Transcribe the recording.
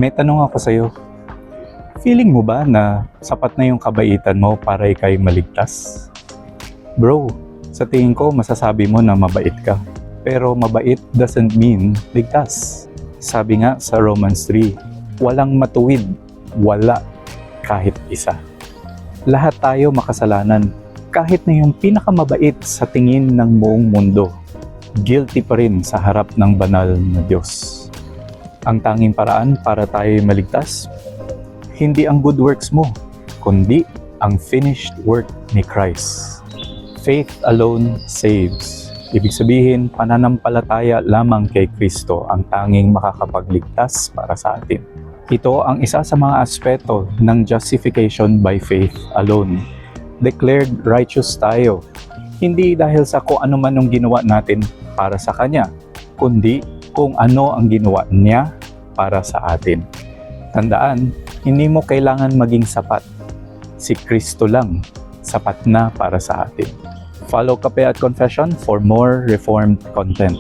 May tanong ako sa'yo. Feeling mo ba na sapat na yung kabaitan mo para ikay maligtas? Bro, sa tingin ko masasabi mo na mabait ka. Pero mabait doesn't mean ligtas. Sabi nga sa Romans 3, walang matuwid, wala kahit isa. Lahat tayo makasalanan. Kahit na yung pinakamabait sa tingin ng buong mundo, guilty pa rin sa harap ng banal na Diyos. Ang tanging paraan para tayo maligtas, hindi ang good works mo, kundi ang finished work ni Christ. Faith alone saves. Ibig sabihin, pananampalataya lamang kay Kristo ang tanging makakapagligtas para sa atin. Ito ang isa sa mga aspeto ng justification by faith alone. Declared righteous tayo, hindi dahil sa kung ano man ang ginawa natin para sa Kanya, kundi kung ano ang ginawa niya para sa atin. Tandaan, hindi mo kailangan maging sapat. Si Kristo lang, sapat na para sa atin. Follow Kape at Confession for more Reformed content.